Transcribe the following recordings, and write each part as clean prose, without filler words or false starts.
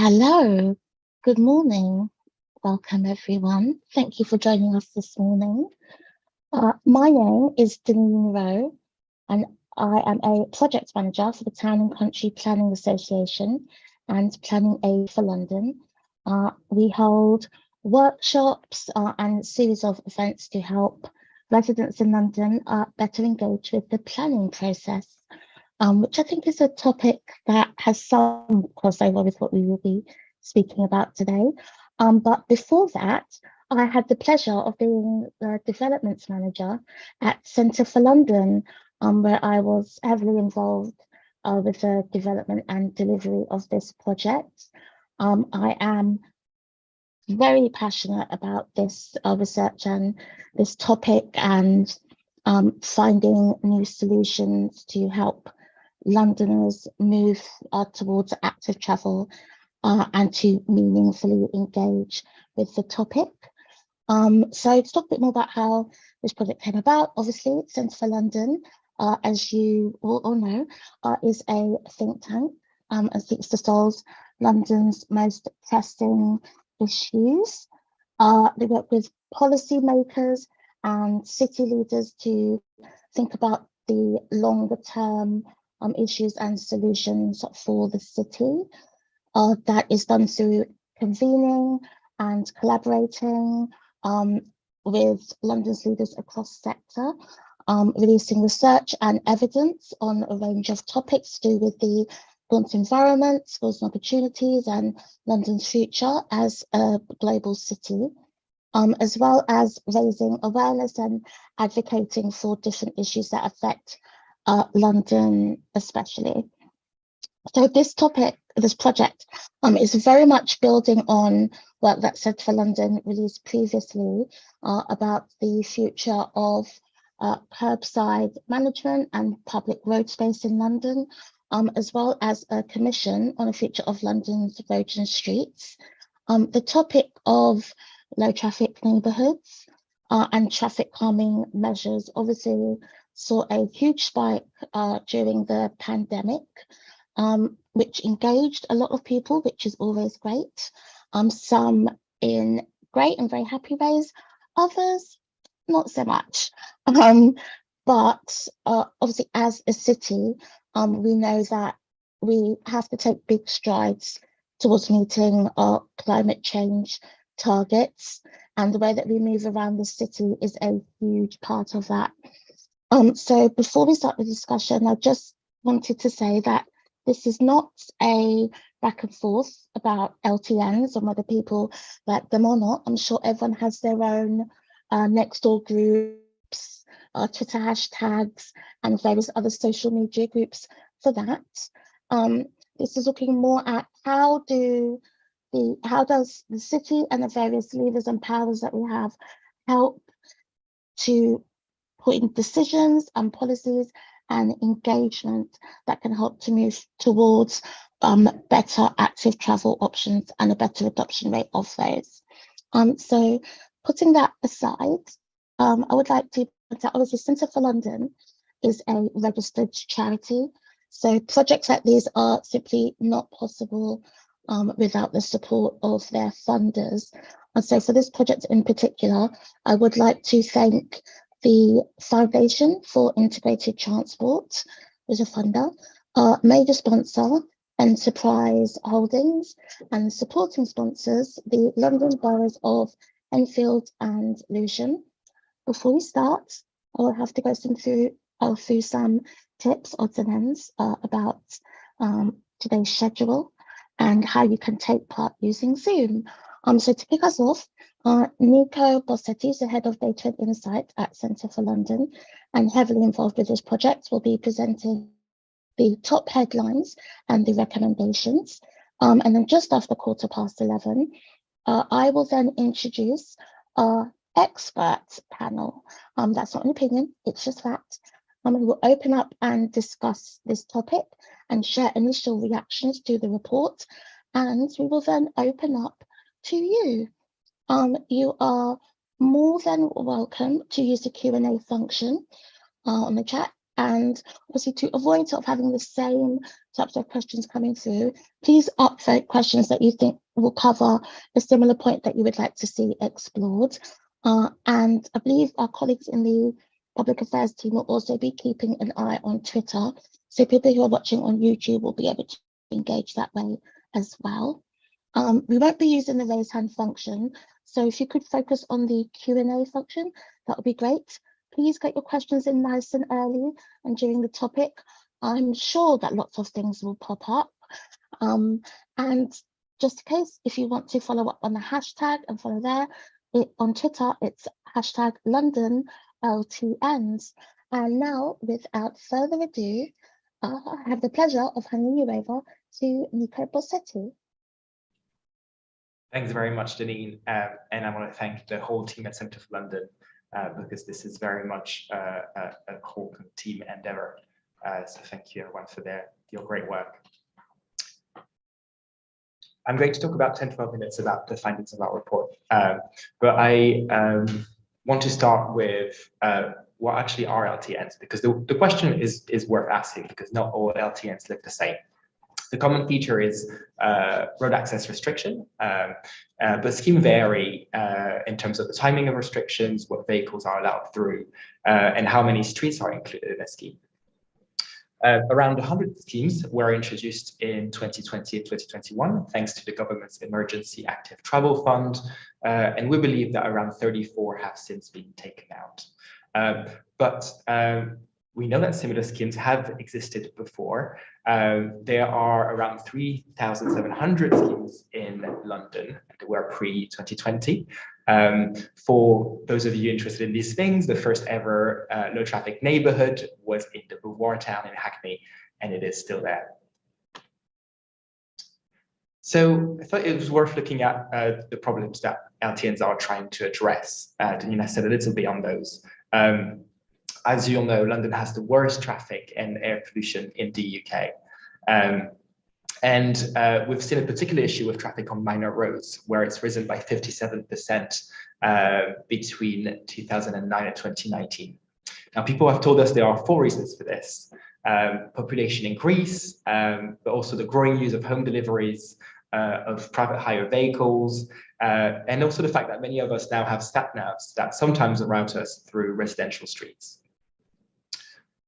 Hello, good morning. Welcome, everyone. Thank you for joining us this morning. My name is Deneen Rowe, and I am a project manager for the Town and Country Planning Association and Planning Aid for London. We hold workshops and a series of events to help residents in London better engage with the planning process, which I think is a topic that has some crossover with what we will be speaking about today. But before that, I had the pleasure of being the developments manager at Centre for London, where I was heavily involved with the development and delivery of this project. I am very passionate about this research and this topic and finding new solutions to help Londoners move towards active travel and to meaningfully engage with the topic. So to talk a bit more about how this project came about, obviously Centre for London, as you all know, is a think tank and seeks to solve London's most pressing issues. They work with policymakers and city leaders to think about the longer term issues and solutions for the city. That is done through convening and collaborating with London's leaders across sector, releasing research and evidence on a range of topics to do with the built environment, skills and opportunities, and London's future as a global city, as well as raising awareness and advocating for different issues that affect London especially. So this project is very much building on work that Centre for London released previously about the future of curbside management and public road space in London, as well as a commission on a future of London's roads and streets. The topic of low traffic neighbourhoods and traffic calming measures obviously saw a huge spike during the pandemic, which engaged a lot of people, which is always great. Some in great and very happy ways, others not so much. But obviously as a city, we know that we have to take big strides towards meeting our climate change targets, and the way that we move around the city is a huge part of that. So before we start the discussion, I just wanted to say that this is not a back and forth about LTNs and whether people like them or not. I'm sure everyone has their own next door groups, Twitter hashtags, and various other social media groups for that. This is looking more at how does the city and the various levers and powers that we have help to put in decisions and policies and engagement that can help to move towards better active travel options and a better adoption rate of those. So putting that aside, I would like to point out, obviously, Centre for London is a registered charity. So projects like these are simply not possible without the support of their funders. And so for this project in particular, I would like to thank the Foundation for Integrated Transport, who's a funder, major sponsor, Enterprise Holdings, and supporting sponsors, the London boroughs of Enfield and Lewisham. Before we start, I will have to go through some tips, odds and ends about today's schedule and how you can take part using Zoom. So to kick us off, Nico Bossetti is the head of data and insight at Centre for London and heavily involved with this project, will be presenting the top headlines and the recommendations. And then just after 11:15, I will then introduce our expert panel. That's not an opinion, it's just fact. We will open up and discuss this topic and share initial reactions to the report. And we will then open up to you. You are more than welcome to use the Q&A function on the chat, And obviously, to avoid sort of having the same types of questions coming through, please opt for questions that you think will cover a similar point that you would like to see explored. And I believe our colleagues in the public affairs team will also be keeping an eye on Twitter. So people who are watching on YouTube will be able to engage that way as well. We won't be using the raise hand function. So if you could focus on the Q&A function, that would be great. Please get your questions in nice and early and during the topic. I'm sure that lots of things will pop up. And just in case, if you want to follow up on the hashtag and follow there, on Twitter, it's hashtag London LTNs. And now, without further ado, I have the pleasure of handing you over to Nico Bossetti. Thanks very much, Deneen. And I want to thank the whole team at Centre for London because this is very much a whole team endeavour. So thank you everyone for your great work. I'm going to talk about 10 to 12 minutes about the findings of our report. But I want to start with what actually are LTNs, because the question is worth asking, because not all LTNs look the same. The common feature is road access restriction, but schemes vary in terms of the timing of restrictions, what vehicles are allowed through, and how many streets are included in a scheme. Around 100 schemes were introduced in 2020 and 2021, thanks to the government's Emergency Active Travel Fund, and we believe that around 34 have since been taken out. But we know that similar schemes have existed before. There are around 3,700 schemes in London that were pre-2020. For those of you interested in these things, the first ever low traffic neighborhood was in the Beauvoir town in Hackney, and it is still there. So I thought it was worth looking at the problems that LTNs are trying to address. Danina said a little bit on those. As you all know, London has the worst traffic and air pollution in the UK. And we've seen a particular issue with traffic on minor roads, where it's risen by 57% between 2009 and 2019. Now, people have told us there are 4 reasons for this. Population increase, but also the growing use of home deliveries, of private hire vehicles, and also the fact that many of us now have sat navs that sometimes route us through residential streets.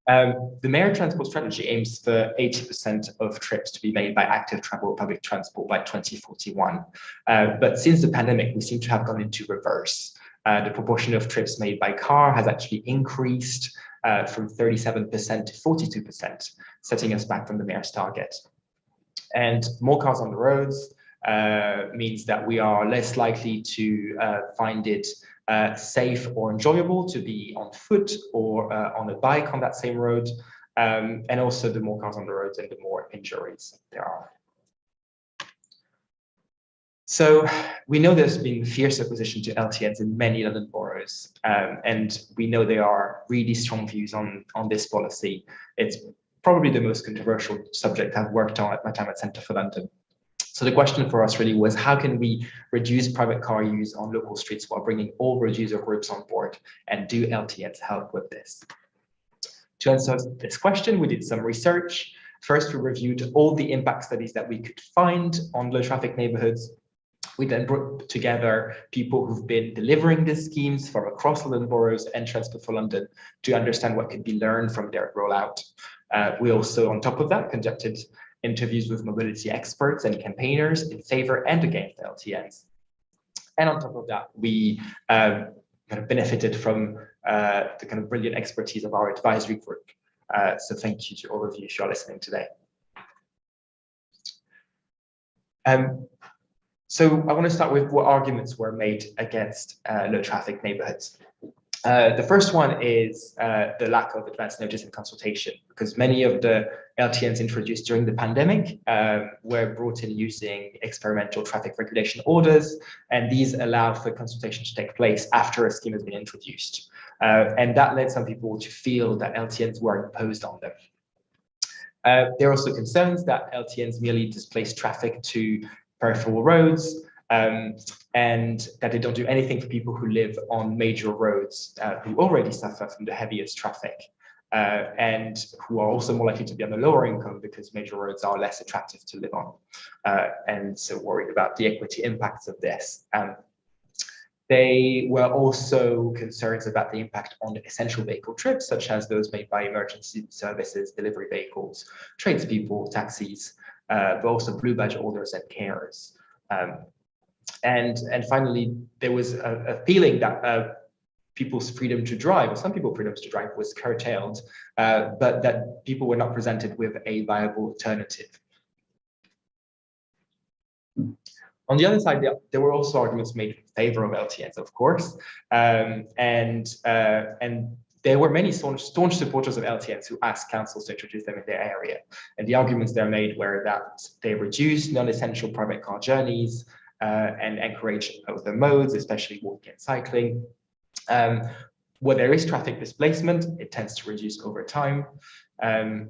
The Mayor Transport Strategy aims for 80% of trips to be made by active travel public transport by 2041. But since the pandemic, we seem to have gone into reverse. The proportion of trips made by car has actually increased from 37% to 42%, setting us back from the Mayor's target. And more cars on the roads means that we are less likely to find it safe or enjoyable to be on foot or on a bike on that same road. And also the more cars on the roads and the more injuries there are. So we know there's been fierce opposition to LTNs in many London boroughs, and we know there are really strong views on this policy. It's probably the most controversial subject I've worked on at my time at Centre for London. So the question for us really was, how can we reduce private car use on local streets while bringing all road user groups on board, and do LTNs help with this? To answer this question, we did some research. First, we reviewed all the impact studies that we could find on low traffic neighborhoods. We then brought together people who've been delivering these schemes from across London boroughs and Transport for London to understand what could be learned from their rollout. We also, on top of that, conducted interviews with mobility experts and campaigners in favor and against LTNs. And on top of that, we kind of benefited from the kind of brilliant expertise of our advisory group. So thank you to all of you who are listening today. So I want to start with what arguments were made against low traffic neighborhoods. The first one is the lack of advance notice and consultation, because many of the LTNs introduced during the pandemic were brought in using experimental traffic regulation orders, and these allow for consultation to take place after a scheme has been introduced. And that led some people to feel that LTNs were imposed on them. There are also concerns that LTNs merely displace traffic to peripheral roads, and that they don't do anything for people who live on major roads who already suffer from the heaviest traffic. and who are also more likely to be on the lower income because major roads are less attractive to live on, and so worried about the equity impacts of this. They were also concerned about the impact on essential vehicle trips, such as those made by emergency services, delivery vehicles, tradespeople, taxis, but also blue badge holders and carers. And finally, there was a feeling that people's freedom to drive, or some people's freedoms to drive, was curtailed, but that people were not presented with a viable alternative. On the other side, there were also arguments made in favor of LTNs, of course, and there were many staunch supporters of LTNs who asked councils to introduce them in their area. And the arguments they made were that they reduce non-essential private car journeys and encourage other modes, especially walking and cycling. Where there is traffic displacement, it tends to reduce over time. The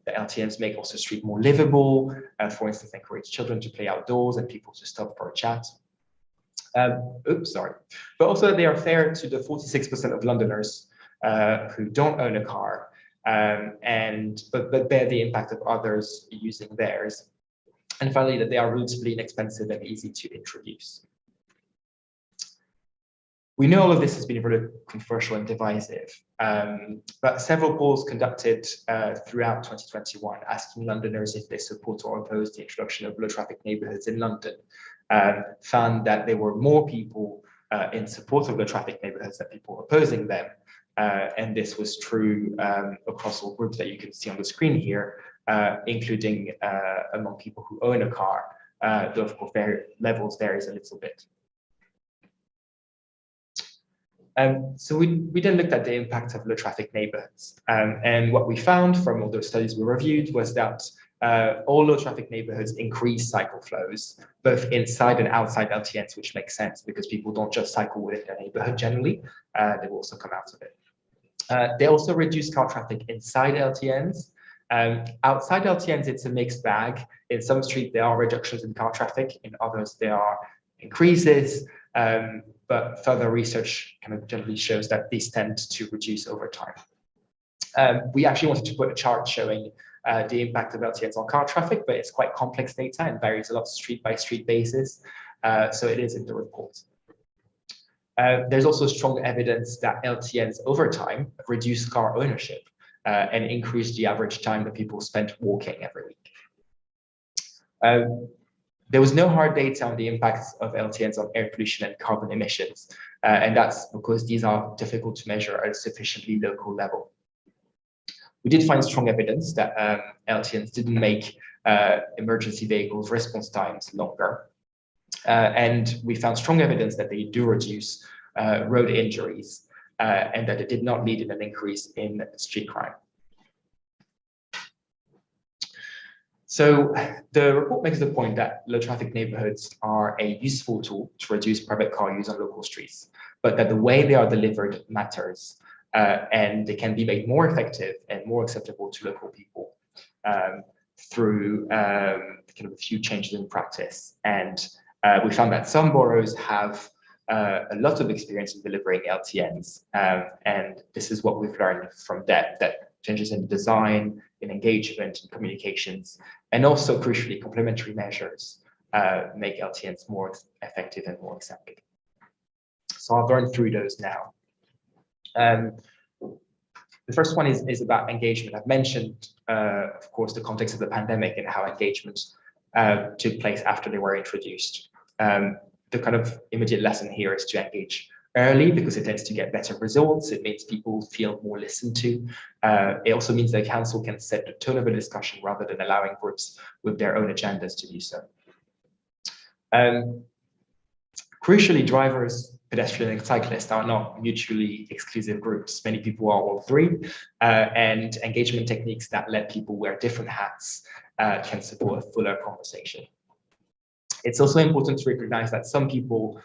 LTNs make also street more livable, for instance, encourage children to play outdoors and people to stop for a chat. But also they are fair to the 46% of Londoners who don't own a car, but bear the impact of others using theirs. And finally, that they are relatively inexpensive and easy to introduce. We know all of this has been really controversial and divisive, but several polls conducted throughout 2021 asking Londoners if they support or oppose the introduction of low traffic neighbourhoods in London found that there were more people in support of low traffic neighbourhoods than people opposing them. And this was true across all groups that you can see on the screen here, including among people who own a car, though of course levels varies a little bit. So we then looked at the impact of low traffic neighborhoods. And what we found from all those studies we reviewed was that all low traffic neighborhoods increase cycle flows, both inside and outside LTNs, which makes sense because people don't just cycle within their neighborhood generally, they will also come out of it. They also reduce car traffic inside LTNs. Outside LTNs, it's a mixed bag. In some streets, there are reductions in car traffic. In others, there are increases. But further research kind of generally shows that these tend to reduce over time. We actually wanted to put a chart showing the impact of LTNs on car traffic, but it's quite complex data and varies a lot street by street basis. So it is in the report. There's also strong evidence that LTNs over time reduce car ownership and increase the average time that people spend walking every week. There was no hard data on the impacts of LTNs on air pollution and carbon emissions, and that's because these are difficult to measure at a sufficiently local level. We did find strong evidence that LTNs didn't make emergency vehicles response times longer, and we found strong evidence that they do reduce road injuries and that it did not lead to an increase in street crime. So the report makes the point that low traffic neighborhoods are a useful tool to reduce private car use on local streets, but that the way they are delivered matters, and they can be made more effective and more acceptable to local people through kind of a few changes in practice. And we found that some boroughs have a lot of experience in delivering LTNs, and this is what we've learned from that changes in design, in engagement, in communications, and also crucially complementary measures make LTNs more effective and more accepted. So I'll run through those now. The first one is about engagement. I've mentioned, of course, the context of the pandemic and how engagement took place after they were introduced. The kind of immediate lesson here is to engage early because it tends to get better results. It makes people feel more listened to. It also means that council can set the tone of a discussion rather than allowing groups with their own agendas to do so. Crucially, drivers, pedestrians, and cyclists are not mutually exclusive groups. Many people are all three, and engagement techniques that let people wear different hats can support a fuller conversation. It's also important to recognize that some people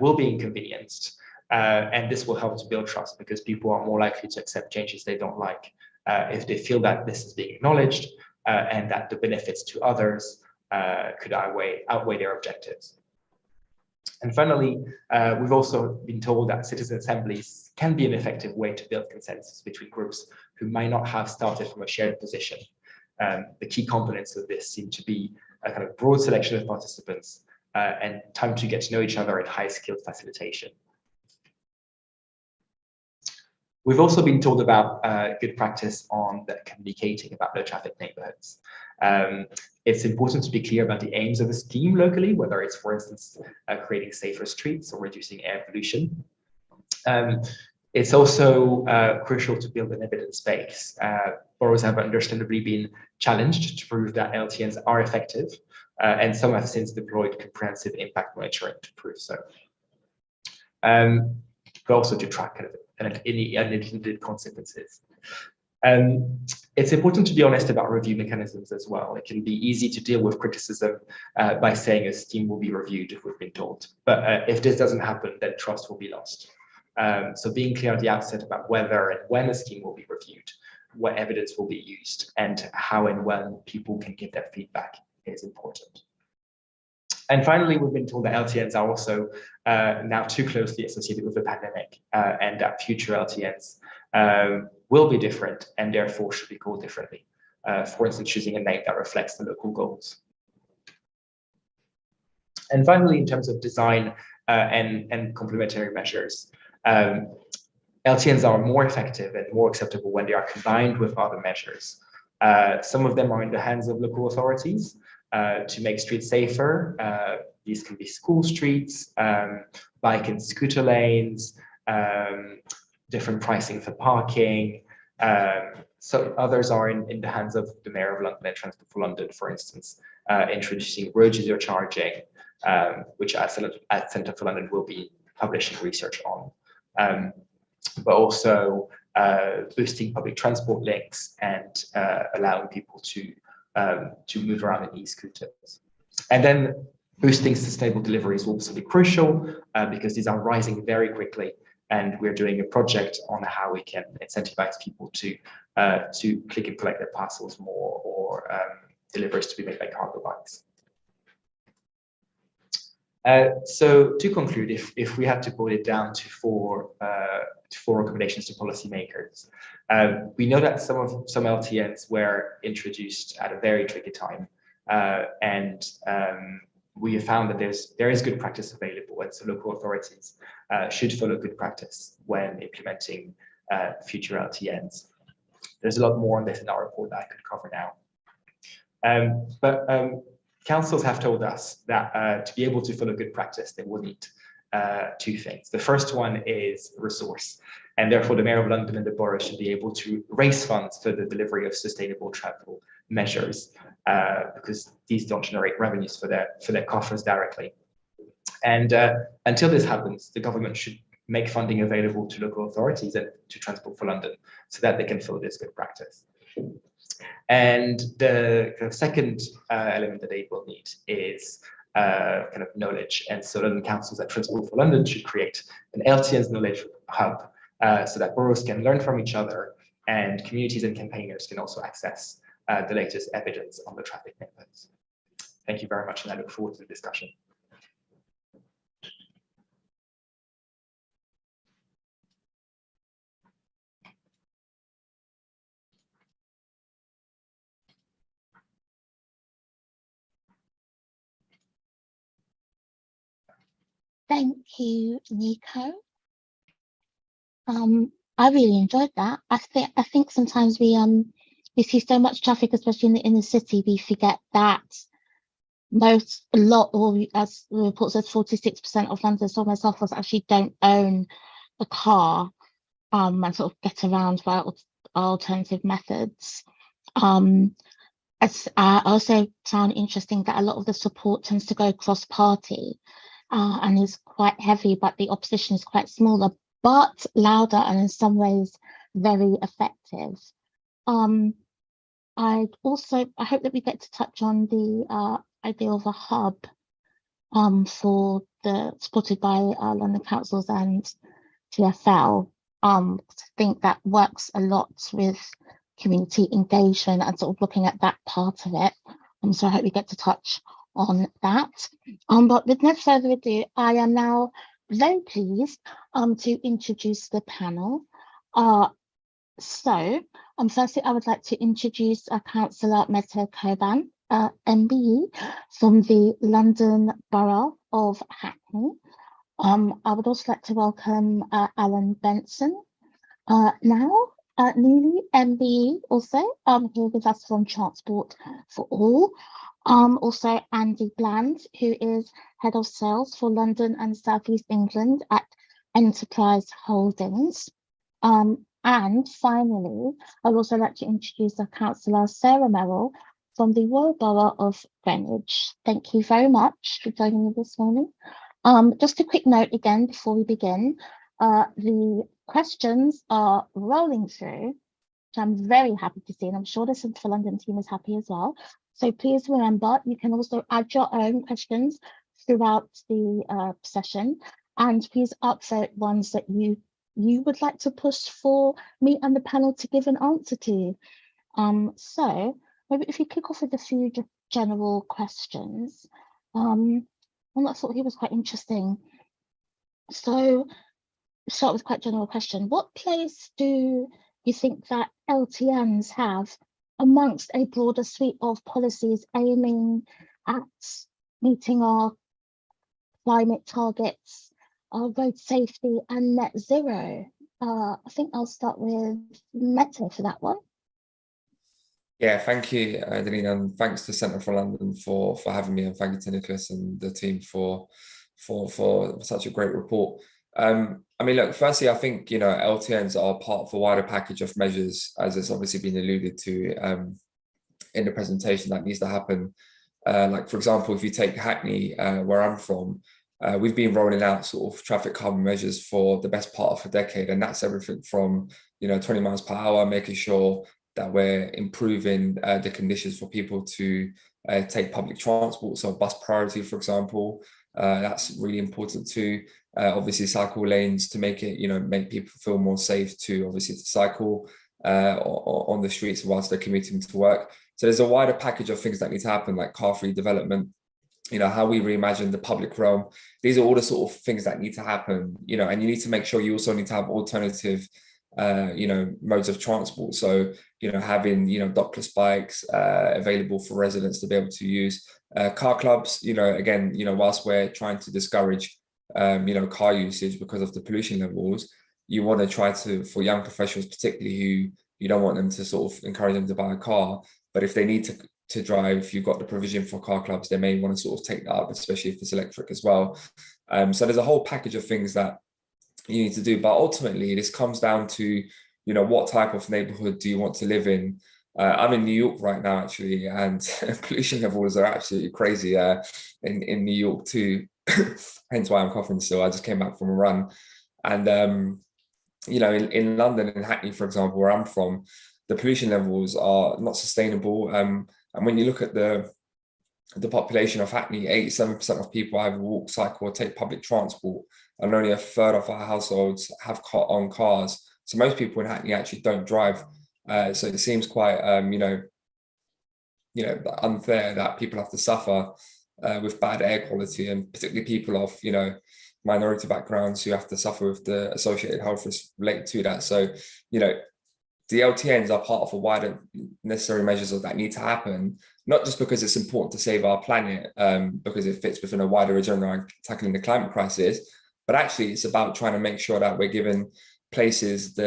will be inconvenienced, and this will help to build trust because people are more likely to accept changes they don't like if they feel that this is being acknowledged and that the benefits to others could outweigh their objectives. And finally, we've also been told that citizen assemblies can be an effective way to build consensus between groups who might not have started from a shared position. The key components of this seem to be a kind of broad selection of participants and time to get to know each other and high-skilled facilitation. We've also been told about good practice on communicating about low traffic neighborhoods. It's important to be clear about the aims of a scheme locally, whether it's, for instance, creating safer streets or reducing air pollution. It's also crucial to build an evidence base. Boroughs have understandably been challenged to prove that LTNs are effective, and some have since deployed comprehensive impact monitoring to prove so. But also to track kind of any unintended consequences. It's important to be honest about review mechanisms as well. It can be easy to deal with criticism by saying a scheme will be reviewed if we've been told. But if this doesn't happen, then trust will be lost. So being clear at the outset about whether and when a scheme will be reviewed, what evidence will be used, and how and when people can give their feedback is important. And finally, we've been told that LTNs are also now too closely associated with the pandemic, and that future LTNs will be different and therefore should be called differently. For instance, choosing a name that reflects the local goals. And finally, in terms of design and complementary measures, LTNs are more effective and more acceptable when they are combined with other measures. Some of them are in the hands of local authorities to make streets safer. These can be school streets, bike and scooter lanes, different pricing for parking. So others are in the hands of the Mayor of London and Transport for London, for instance, introducing road user charging, which at Centre for London will be publishing research on. But also boosting public transport links and allowing people to move around in e-scooters. And then boosting sustainable deliveries will also be crucial because these are rising very quickly, and we're doing a project on how we can incentivize people to click and collect their parcels more, or deliveries to be made by cargo bikes. So to conclude, if we had to boil it down to four recommendations to policymakers, we know that some LTNs were introduced at a very tricky time, and we have found that there is good practice available, and so local authorities should follow good practice when implementing future LTNs. There's a lot more on this in our report that I could cover now. But councils have told us that to be able to follow good practice, they will need two things. The first one is resource, and therefore the Mayor of London and the borough should be able to raise funds for the delivery of sustainable travel measures, because these don't generate revenues for their coffers directly. And until this happens, the government should make funding available to local authorities and to Transport for London so that they can follow this good practice. And the kind of second element that they will need is kind of knowledge. And so London councils at Transport for London should create an LTNs knowledge hub so that boroughs can learn from each other, and communities and campaigners can also access the latest evidence on the traffic neighbourhoods. Thank you very much, and I look forward to the discussion. Thank you, Nico. I really enjoyed that. I think sometimes we see so much traffic, especially in the inner city, we forget that as the report says, 46% of London, so myself, actually don't own a car and sort of get around by alternative methods. I also found interesting that a lot of the support tends to go cross-party and is quite heavy, but the opposition is quite smaller, but louder, and in some ways very effective. I hope that we get to touch on the idea of a hub supported by London councils and TfL. I think that works a lot with community engagement and sort of looking at that part of it. So I hope we get to touch on that. But with no further ado, I am now very pleased to introduce the panel. Firstly, I would like to introduce Councillor Meta Coban, MBE from the London Borough of Hackney. I would also like to welcome Alan Benson. Neely MBE also here with us from Transport for All. Also Andy Bland, who is Head of Sales for London and South East England at Enterprise Holdings. And finally, I'd also like to introduce Councillor Sarah Merrill from the Royal Borough of Greenwich. Thank you very much for joining me this morning. Just a quick note again before we begin. The questions are rolling through, which I'm very happy to see, and I'm sure the Centre for London team is happy as well. So please remember, you can also add your own questions throughout the session, and please upvote ones that you would like to push for me and the panel to give an answer to. So maybe if you kick off with a few general questions. One that I thought he was quite interesting. So start with quite a general question. What place do you think that LTNs have amongst a broader suite of policies aiming at meeting our climate targets, our road safety and net zero? I think I'll start with Meta for that one. Yeah, thank you, Adeline, and thanks to Centre for London for having me, and thank you to Nicholas and the team for such a great report. I mean, look, firstly, I think, you know, LTNs are part of a wider package of measures, as it's obviously been alluded to in the presentation, that needs to happen. Like, for example, if you take Hackney, where I'm from, we've been rolling out sort of traffic calming measures for the best part of a decade, and that's everything from, you know, 20 miles per hour, making sure that we're improving the conditions for people to take public transport, so bus priority, for example. That's really important too. Obviously, cycle lanes to make it, you know, make people feel more safe to obviously to cycle on the streets whilst they're commuting to work. So there's a wider package of things that need to happen, like car-free development, you know, how we reimagine the public realm. These are all the sort of things that need to happen, you know, and you need to make sure you also need to have alternative you know, modes of transport. So, you know, having, you know, dockless bikes available for residents to be able to use. Car clubs, you know, again, you know, whilst we're trying to discourage, you know, car usage because of the pollution levels, you want to try to, for young professionals particularly, who you don't want them to sort of encourage them to buy a car, but if they need to drive, if you've got the provision for car clubs, they may want to sort of take that up, especially if it's electric as well. So there's a whole package of things that you need to do, but ultimately this comes down to, you know, what type of neighborhood do you want to live in? I'm in New York right now, actually, and pollution levels are absolutely crazy in New York too. Hence why I'm coughing still. I just came back from a run, and you know, in London, in Hackney, for example, where I'm from, the pollution levels are not sustainable. And when you look at the population of Hackney, 87% of people either walk, cycle, or take public transport, and only a third of our households have own cars. So most people in Hackney actually don't drive. So it seems quite, you know, unfair that people have to suffer with bad air quality, and particularly people of, you know, minority backgrounds who have to suffer with the associated health risks related to that. So, you know, the LTNs are part of a wider necessary measures that need to happen, not just because it's important to save our planet, because it fits within a wider agenda on tackling the climate crisis, but actually it's about trying to make sure that we're giving places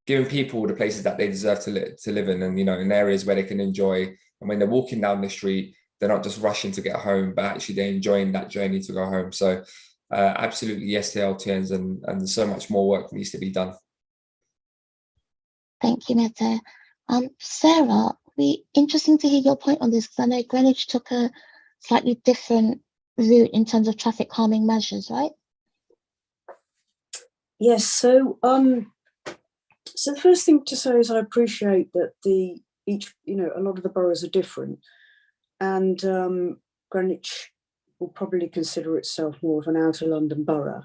giving people the places that they deserve to live in, and, you know, in areas where they can enjoy, and when they're walking down the street, they're not just rushing to get home, but actually they're enjoying that journey to go home. So absolutely yes to LTNs, and so much more work needs to be done. Thank you, Meta. Sarah, it'd be interesting to hear your point on this, because I know Greenwich took a slightly different route in terms of traffic calming measures, right? Yes, so the first thing to say is I appreciate that a lot of the boroughs are different, and Greenwich will probably consider itself more of an outer London borough.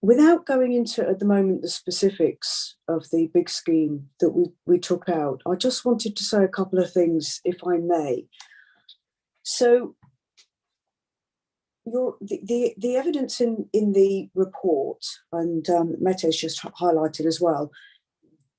Without going into, at the moment, the specifics of the big scheme that we took out, I just wanted to say a couple of things, if I may. So the evidence in the report, and Mete's just highlighted as well,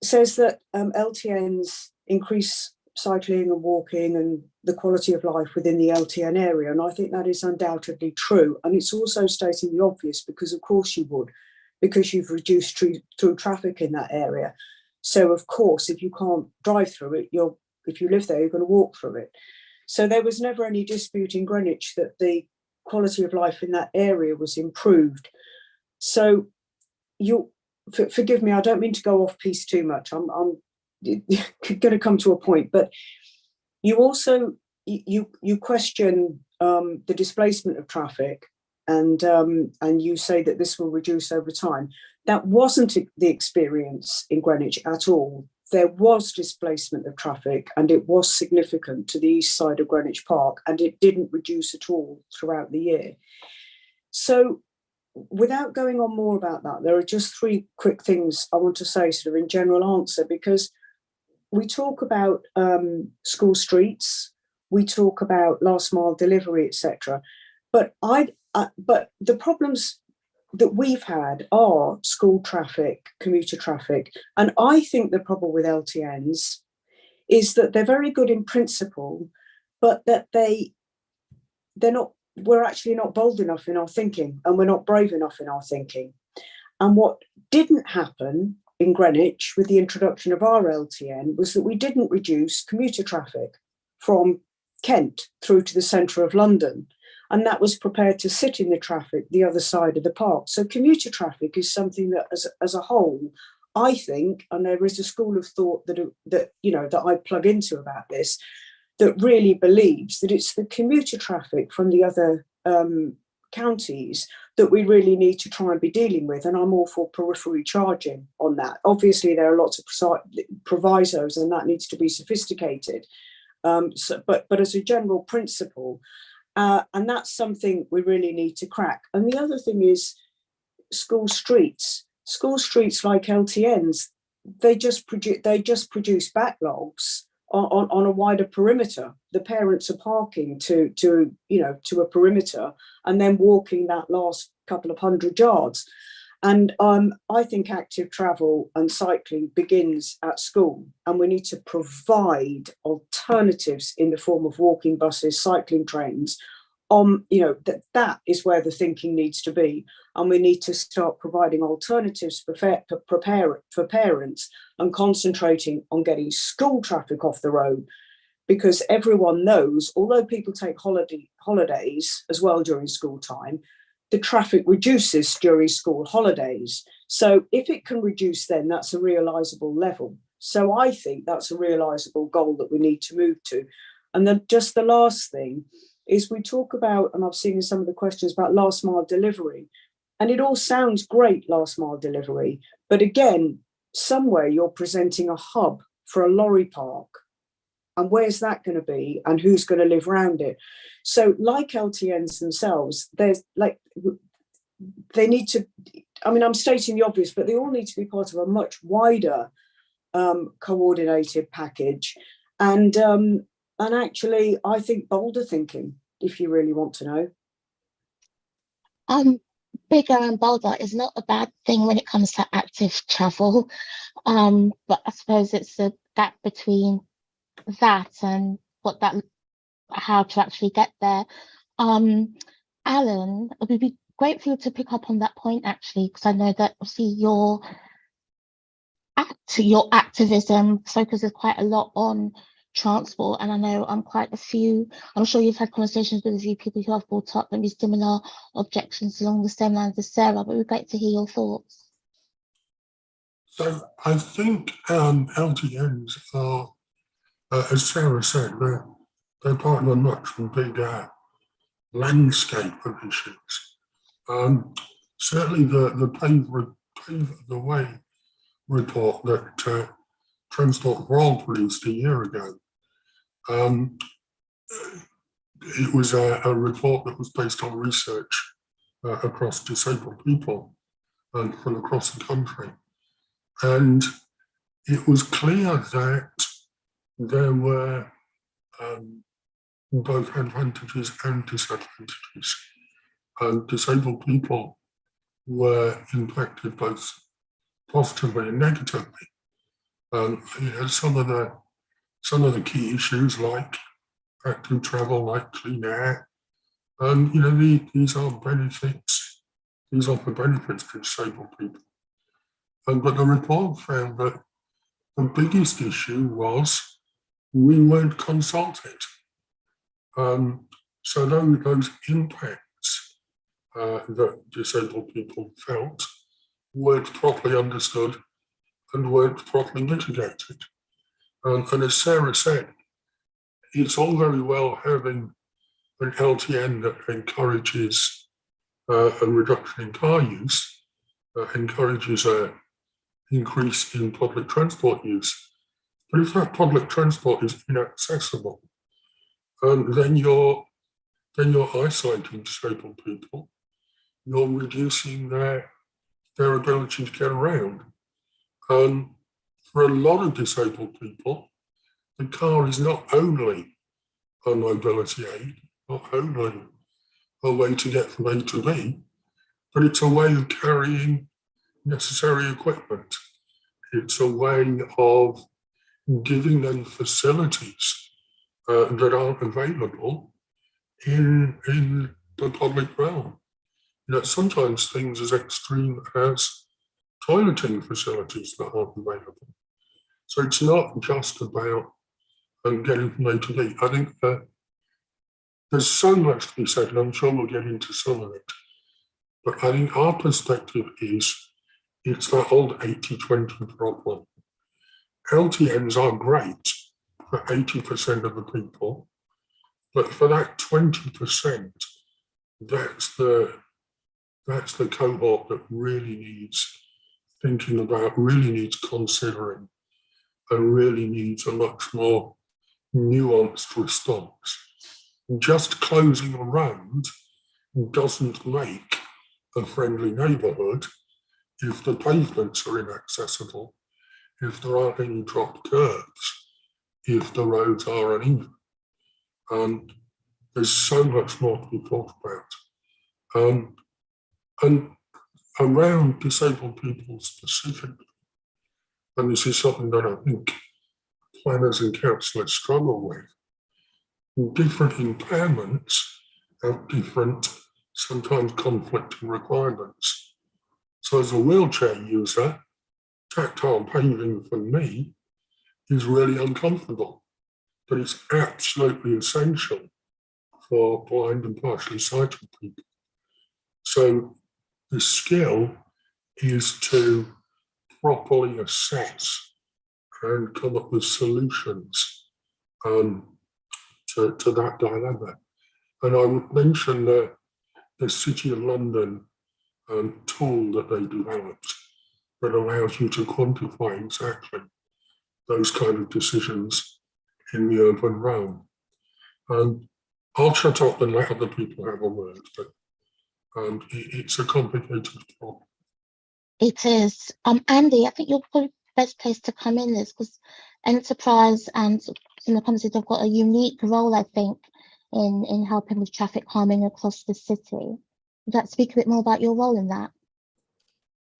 says that LTNs increase cycling and walking and the quality of life within the LTN area, and I think that is undoubtedly true. And it's also stating the obvious, because of course you would, because you've reduced through traffic in that area. So of course, if you can't drive through it, if you live there, you're going to walk through it. So there was never any dispute in Greenwich that the quality of life in that area was improved. So forgive me, I don't mean to go off piece too much. I'm going to come to a point, but you also you question the displacement of traffic, and you say that this will reduce over time. That wasn't the experience in Greenwich at all. There was displacement of traffic, and it was significant to the east side of Greenwich Park, and it didn't reduce at all throughout the year. So without going on more about that, there are just three quick things I want to say sort of in general answer, because we talk about school streets, we talk about last mile delivery, etc. But the problems that we've had are school traffic, commuter traffic. And I think the problem with LTNs is that they're very good in principle, but that we're actually not bold enough in our thinking, and we're not brave enough in our thinking. And what didn't happen in Greenwich with the introduction of our LTN was that we didn't reduce commuter traffic from Kent through to the centre of London. And that was prepared to sit in the traffic the other side of the park. So commuter traffic is something that, as a whole, I think, and there is a school of thought that I plug into about this, that really believes that it's the commuter traffic from the other counties that we really need to try and be dealing with. And I'm all for periphery charging on that. Obviously, there are lots of provisos, and that needs to be sophisticated. But as a general principle, and that's something we really need to crack. And the other thing is school streets. School streets like LTNs, they just produce backlogs on a wider perimeter. The parents are parking to a perimeter and then walking that last couple of 100 yards. And I think active travel and cycling begins at school, and we need to provide alternatives in the form of walking buses, cycling trains. That is where the thinking needs to be, and we need to start providing alternatives for parents and concentrating on getting school traffic off the road, because everyone knows, although people take holidays as well during school time, the traffic reduces during school holidays. So if it can reduce, then that's a realisable level. So I think that's a realisable goal that we need to move to. And then just the last thing is we talk about, and I've seen in some of the questions about last mile delivery, and it all sounds great, last mile delivery, but again, somewhere you're presenting a hub for a lorry park. And where's that going to be, and who's going to live around it? So like LTNs themselves, they need to, I'm stating the obvious, but they all need to be part of a much wider coordinated package. And actually, I think bolder thinking, if you really want to know. Bigger and bolder is not a bad thing when it comes to active travel. But I suppose it's a gap between that and how to actually get there. Alan, it would be great for you to pick up on that point, actually, because I know that obviously your activism focuses quite a lot on transport, and I know I'm sure you've had conversations with a few people who have brought up maybe similar objections along the same lines as Sarah, but we'd like to hear your thoughts. So I think LTNs are, as Sarah said, they're part of a much bigger landscape of issues. Certainly the Pave the Way report that Transport World released a year ago, it was a report that was based on research across disabled people and from across the country. And it was clear that there were both advantages and disadvantages and disabled people were impacted both positively and negatively. Some of the key issues like active travel, like clean air, and these are benefits. These offer benefits to disabled people. But the report found that the biggest issue was we weren't consulted. So those impacts that disabled people felt weren't properly understood and weren't properly mitigated. And as Sarah said, it's all very well having an LTN that encourages a reduction in car use, encourages an increase in public transport use. But if that public transport is inaccessible, then you're isolating disabled people. You're reducing their ability to get around. And for a lot of disabled people, the car is not only a mobility aid, not only a way to get from A to B, but it's a way of carrying necessary equipment. It's a way of giving them facilities that aren't available in the public realm. Sometimes things as extreme as toileting facilities that aren't available. So it's not just about getting from A to B. I think that there's so much to be said, and I'm sure we'll get into some of it. But I think our perspective is it's that old 80-20 problem. LTNs are great for 80% of the people, but for that 20%, that's the cohort that really needs thinking about, really needs considering, and really needs a much more nuanced response. Just closing a road doesn't make a friendly neighbourhood if the pavements are inaccessible, if there aren't any dropped curbs, if the roads are uneven. And there's so much more to be thought about. And around disabled people specifically, and this is something that I think planners and councillors struggle with, different impairments have different, sometimes conflicting requirements. So as a wheelchair user, tactile paving for me is really uncomfortable, but it's absolutely essential for blind and partially sighted people. So the skill is to properly assess and come up with solutions to that dilemma. And I would mention the City of London tool that they developed that allows you to quantify exactly those kind of decisions in the urban realm. I'll shut up and let other people have a word, but it's a complicated problem. It is. Andy, I think you're probably the best place to come in this because Enterprise and some of the companies have got a unique role, I think, in helping with traffic calming across the city. Would you like to speak a bit more about your role in that?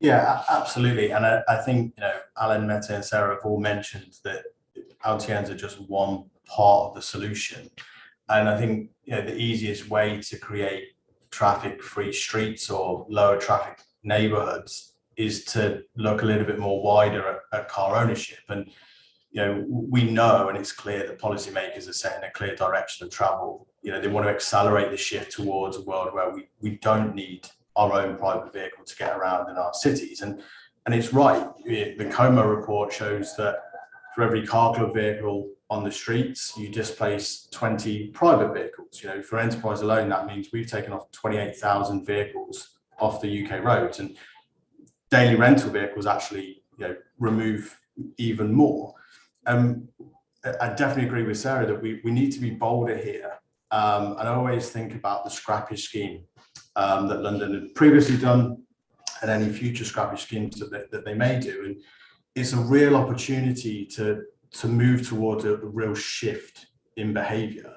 Yeah, absolutely. And I think, Alan, Mette and Sarah have all mentioned that LTNs are just one part of the solution. And I think, the easiest way to create traffic-free streets or lower traffic neighborhoods is to look a little bit more wider at car ownership. And, we know, and it's clear that policymakers are setting a clear direction of travel. They want to accelerate the shift towards a world where we don't need our own private vehicle to get around in our cities. And it's right. The COMA report shows that for every car club vehicle on the streets, you displace 20 private vehicles. For Enterprise alone, that means we've taken off 28,000 vehicles off the UK roads, and daily rental vehicles actually, remove even more. I definitely agree with Sarah that we need to be bolder here. And I always think about the scrappage scheme that London had previously done, and any future scrappage schemes that they may do. And it's a real opportunity to move towards a real shift in behaviour.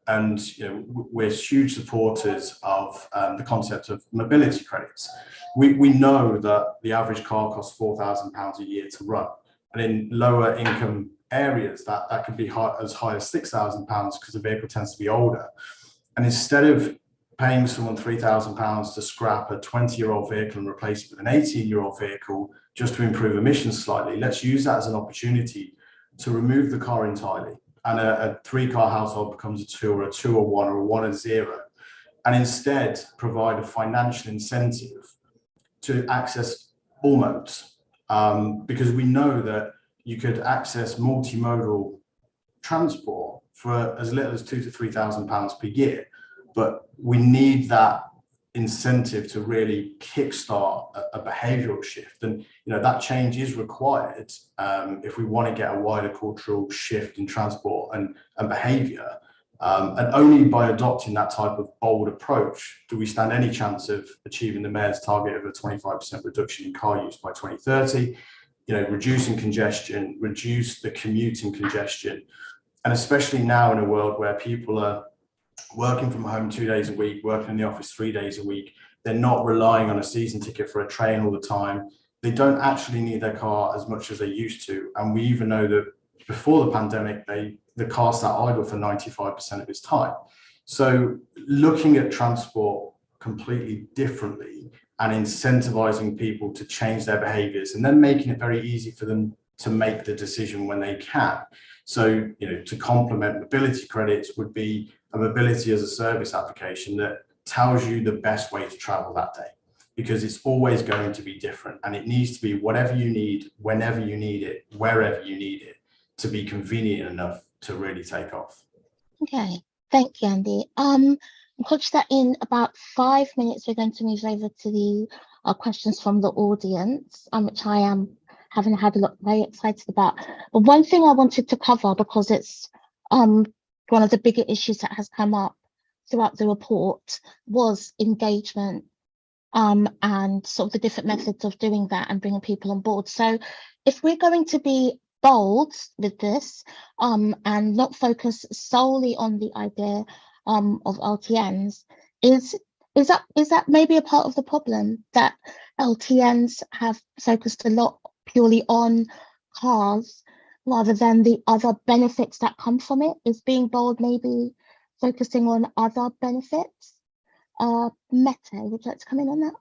and we're huge supporters of the concept of mobility credits. We know that the average car costs £4,000 a year to run, and in lower income areas that could be as high as £6,000 because the vehicle tends to be older. And instead of paying someone £3,000 to scrap a 20-year-old vehicle and replace it with an 18-year-old vehicle just to improve emissions slightly, let's use that as an opportunity to remove the car entirely. And a 3-car household becomes a 2 or a 2 or 1 or a 1 and 0. And instead provide a financial incentive to access all modes. Because we know that you could access multimodal transport for as little as £2,000 to £3,000 per year. But we need that incentive to really kickstart a behavioural shift, and that change is required if we want to get a wider cultural shift in transport and behaviour. And only by adopting that type of bold approach do we stand any chance of achieving the mayor's target of a 25% reduction in car use by 2030. Reducing congestion, reduce the commuting congestion, and especially now in a world where people are working from home 2 days a week, working in the office 3 days a week. They're not relying on a season ticket for a train all the time. They don't actually need their car as much as they used to. And we even know that before the pandemic, the car sat idle for 95% of its time. So looking at transport completely differently and incentivizing people to change their behaviors, and then making it very easy for them to make the decision when they can. So, to complement mobility credits would be a mobility as a service application that tells you the best way to travel that day, because it's always going to be different, and it needs to be whatever you need, whenever you need it, wherever you need it, to be convenient enough to really take off. Okay, thank you, Andy. I'm conscious that in about 5 minutes we're going to move over to the questions from the audience, which I am having had a look, very excited about. But one thing I wanted to cover, because it's one of the bigger issues that has come up throughout the report, was engagement and sort of the different methods of doing that and bringing people on board. So if we're going to be bold with this and not focus solely on the idea of LTNs, is that maybe a part of the problem, that LTNs have focused a lot purely on cars rather than the other benefits that come from it? Is being bold maybe focusing on other benefits? Mete, would you like to come in on that?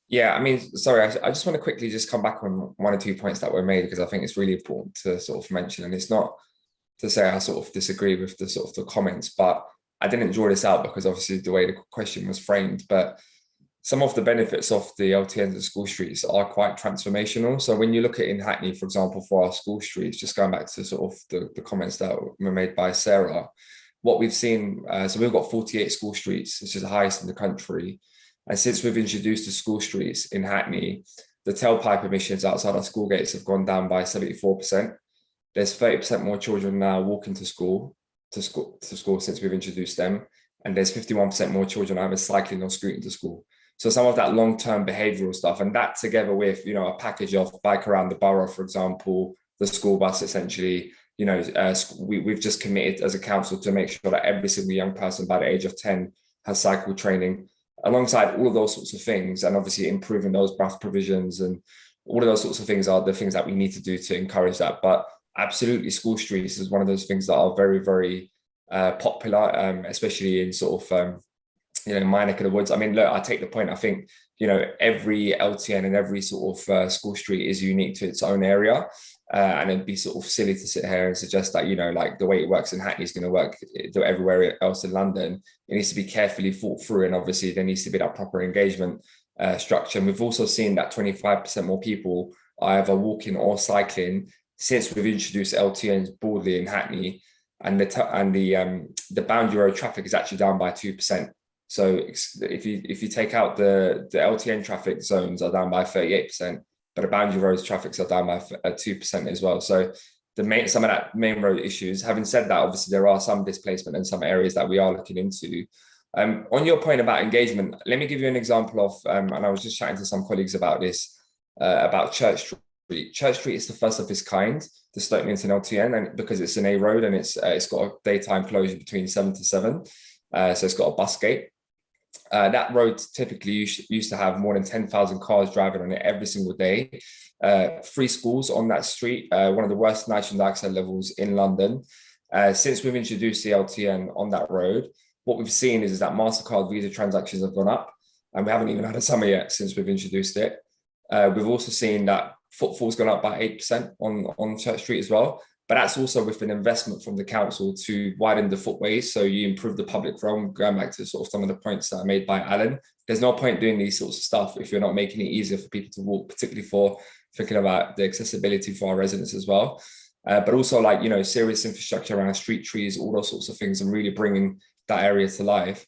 Yeah, I mean, sorry, I just want to quickly just come back on 1 or 2 points that were made, because I think it's really important to sort of mention, and it's not to say I sort of disagree with the sort of the comments, but I didn't draw this out because obviously the way the question was framed, but some of the benefits of the LTNs at school streets are quite transformational. So when you look at in Hackney, for example, for our school streets, just going back to sort of the comments that were made by Sarah, what we've seen, so we've got 48 school streets, which is the highest in the country. And since we've introduced the school streets in Hackney, the tailpipe emissions outside our school gates have gone down by 74%. There's 30% more children now walking to school since we've introduced them. And there's 51% more children either cycling or scooting to school. So some of that long-term behavioural stuff, and that together with, a package of bike around the borough, for example, the school bus, essentially, we've just committed as a council to make sure that every single young person by the age of 10 has cycle training. Alongside all of those sorts of things, and obviously improving those bus provisions and all of those sorts of things are the things that we need to do to encourage that. But absolutely, school streets is one of those things that are very, very popular, especially in sort of, my neck of the woods. I mean, look, I take the point. I think, every LTN and every sort of school street is unique to its own area. And it'd be sort of silly to sit here and suggest that, like the way it works in Hackney is going to work everywhere else in London. It needs to be carefully thought through. And obviously there needs to be that proper engagement structure. And we've also seen that 25% more people are either walking or cycling since we've introduced LTNs broadly in Hackney. And the boundary road traffic is actually down by 2%. So if you take out the LTN traffic zones are down by 38%. But the boundary roads traffic are down by 2% as well. So some of that main road issues. Having said that, obviously there are some displacement in some areas that we are looking into. On your point about engagement, let me give you an example of, and I was just chatting to some colleagues about this, about Church Street. Church Street is the first of its kind, the Stoke Newington LTN, and because it's an A road and it's got a daytime closure between 7 to 7, so it's got a bus gate. That road typically used to have more than 10,000 cars driving on it every single day. 3 schools on that street, one of the worst nitrogen dioxide levels in London. Since we've introduced the LTN on that road, what we've seen is that MasterCard Visa transactions have gone up, and we haven't even had a summer yet since we've introduced it. We've also seen that footfall's gone up by 8% on Church Street as well. But that's also with an investment from the council to widen the footways, so you improve the public realm. Going back to sort of some of the points that are made by Alan, there's no point doing these sorts of stuff if you're not making it easier for people to walk, particularly for thinking about the accessibility for our residents as well. But also, like, you know, serious infrastructure around street trees, all those sorts of things, and really bringing that area to life.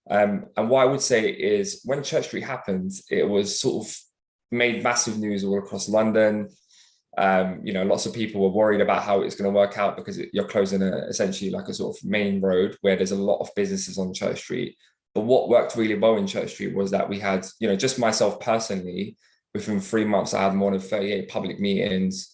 And what I would say is, when Church Street happened, it was sort of made massive news all across London. You know, lots of people were worried about how it's going to work out, because you're closing essentially like a sort of main road where there's a lot of businesses on Church Street. But what worked really well in Church Street was that we had, you know, just myself personally, within 3 months, I had more than 38 public meetings.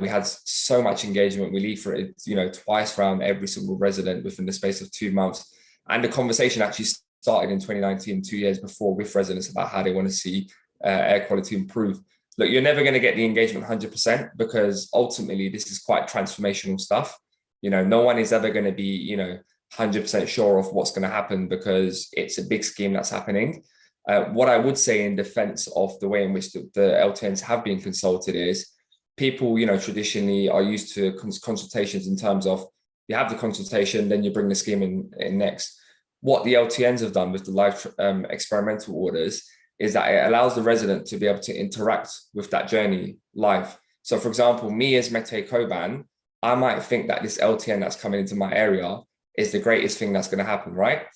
We had so much engagement. We leafleted, you know, twice around every single resident within the space of 2 months. And the conversation actually started in 2019, 2 years before, with residents about how they want to see air quality improve. Look, you're never going to get the engagement 100%, because ultimately this is quite transformational stuff. You know, no one is ever going to be, you know, 100% sure of what's going to happen, because it's a big scheme that's happening. What I would say in defense of the way in which the LTNs have been consulted is, people, you know, traditionally are used to consultations in terms of, you have the consultation, then you bring the scheme in next. What the LTNs have done with the live experimental orders is that it allows the resident to be able to interact with that journey live. So, for example, me as Mete Koban, I might think that this LTN that's coming into my area is the greatest thing that's going to happen, right?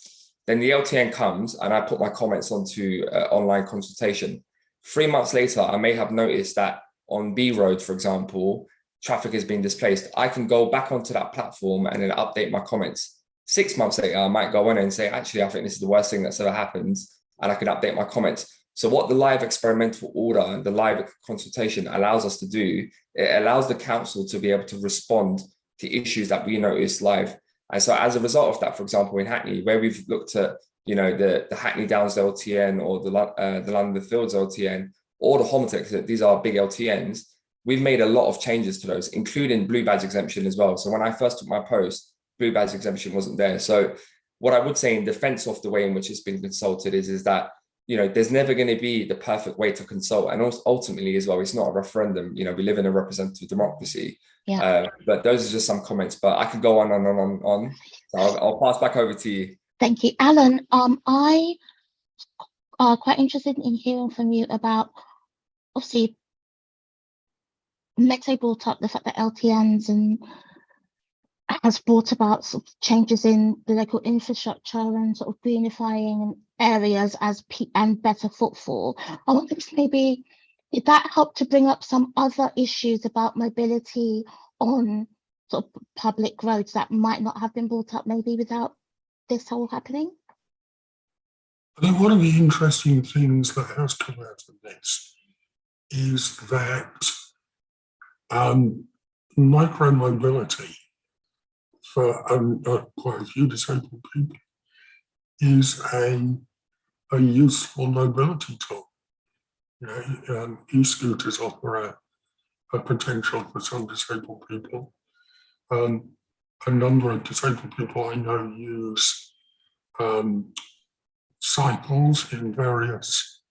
Then the LTN comes and I put my comments onto online consultation. 3 months later, I may have noticed that on B Road, for example, traffic has been displaced. I can go back onto that platform and then update my comments. 6 months later, I might go on and say, actually, I think this is the worst thing that's ever happened, and I can update my comments. So what the live experimental order and the live consultation allows us to do, it allows the council to be able to respond to issues that we notice live. And so as a result of that, for example, in Hackney, where we've looked at, you know, the Hackney Downs LTN or the London Fields LTN or the Homotex, these are big LTNs, we've made a lot of changes to those, including blue badge exemption as well. So when I first took my post, blue badge exemption wasn't there. So what I would say in defense of the way in which it's been consulted is that, you know, there's never going to be the perfect way to consult. And also, ultimately as well, it's not a referendum. You know, we live in a representative democracy. Yeah. But those are just some comments, but I could go on and on. So I'll pass back over to you. Thank you. Alan, I are quite interested in hearing from you about, obviously, Mete brought up the fact that LTNs and has brought about sort of changes in the local infrastructure and sort of greenifying areas and better footfall. I wonder if maybe did that help to bring up some other issues about mobility on sort of public roads that might not have been brought up maybe without this whole happening? I think one of the interesting things that has come out of this is that micro-mobility for quite a few disabled people is a useful mobility tool. You know, e-scooters offer a potential for some disabled people. A number of disabled people I know use cycles in various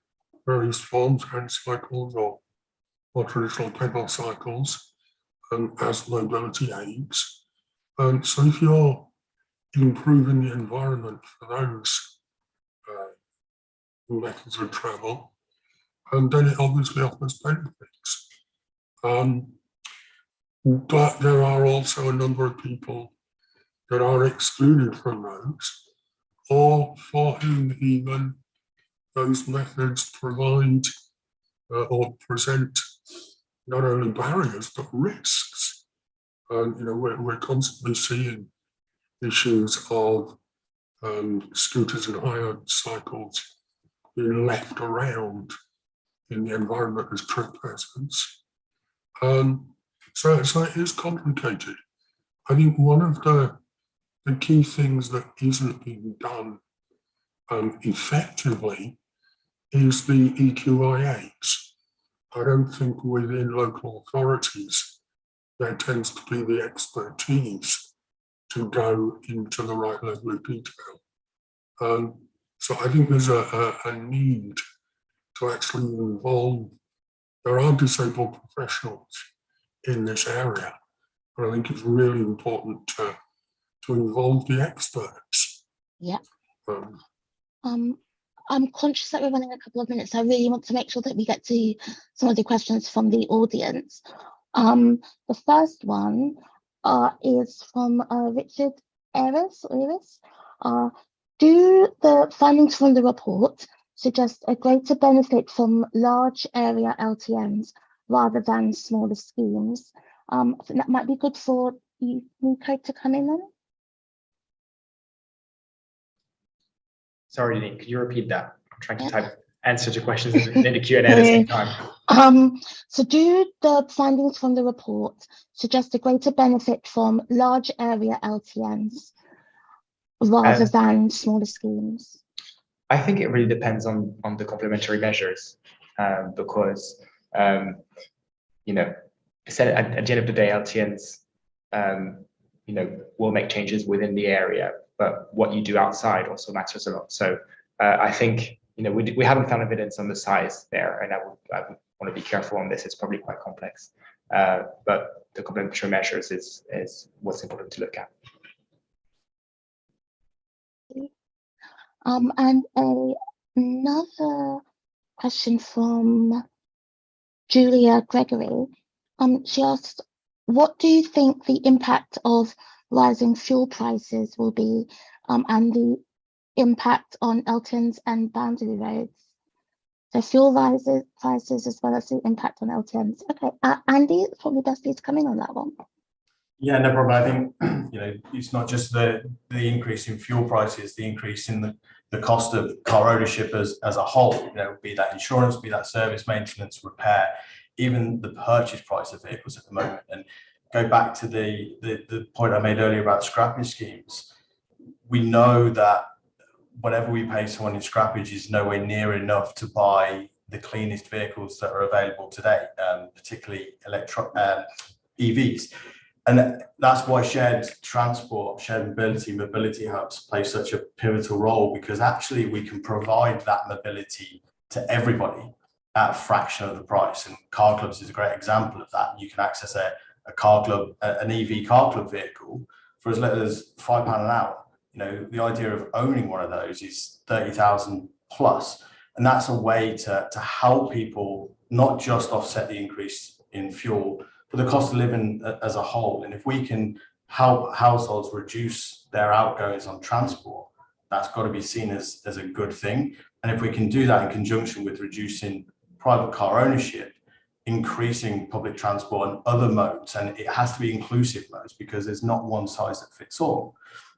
forms, hand cycles or traditional pedal cycles, as mobility aids. So if you're improving the environment for those methods of travel, and then it obviously offers benefits. But there are also a number of people that are excluded from those, or for whom even those methods provide or present not only barriers but risks. And you know, we're constantly seeing issues of scooters and hired cycles being left around in the environment as trespassers. So it is complicated. I think one of the key things that isn't being done effectively is the EQIAs. I don't think within local authorities there tends to be the expertise to go into the right level of detail. So I think there's a need to actually involve, there are disabled professionals in this area, and I think it's really important to involve the experts. Yeah. I'm conscious that we're running a couple of minutes. So I really want to make sure that we get to some of the questions from the audience. The first one is from Richard Eris. Do the findings from the report suggest a greater benefit from large area LTNs rather than smaller schemes? I think that might be good for you, Nico, to come in on. Sorry, Denise, could you repeat that? I'm trying to type answer to questions in the Q&A at the same time. So do the findings from the report suggest a greater benefit from large area LTNs rather than smaller schemes? I think it really depends on the complementary measures, because you know, at the end of the day, LTNs will make changes within the area, but what you do outside also matters a lot. So I think we haven't found evidence on the size there, and I would want to be careful on this. It's probably quite complex, but the complementary measures is what's important to look at. And another question from Julia Gregory. She asked, what do you think the impact of rising fuel prices will be, and the impact on LTNs and boundary roads? So fuel prices as well as the impact on LTNs. Okay, Andy, it's probably best for you to come in on that one. Yeah, no problem. I think it's not just the increase in fuel prices, the increase in the cost of car ownership as a whole. Be that insurance, be that service, maintenance, repair, even the purchase price of vehicles at the moment. And go back to the point I made earlier about scrappage schemes. We know that whatever we pay someone in scrappage is nowhere near enough to buy the cleanest vehicles that are available today, particularly EVs. And that's why shared transport, shared mobility hubs play such a pivotal role, because actually we can provide that mobility to everybody at a fraction of the price. And car clubs is a great example of that. You can access a car club, an EV car club vehicle for as little as £5 an hour. The idea of owning one of those is 30,000 plus. And that's a way to help people not just offset the increase in fuel, but the cost of living as a whole. And if we can help households reduce their outgoings on transport, that's got to be seen as a good thing. And if we can do that in conjunction with reducing private car ownership, increasing public transport and other modes, and it has to be inclusive modes because there's not one size that fits all,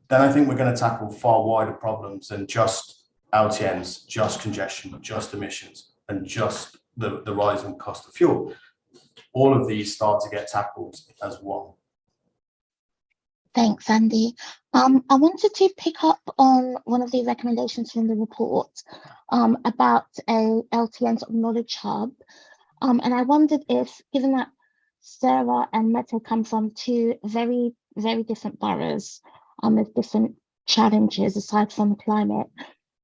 then I think we're going to tackle far wider problems than just LTNs, just congestion, just emissions, and just the rising cost of fuel. All of these start to get tackled as one. Thanks, Andy. I wanted to pick up on one of the recommendations from the report about a LTN sort of knowledge hub. And I wondered if, given that Sarah and Meta come from two very, very different boroughs with different challenges aside from climate,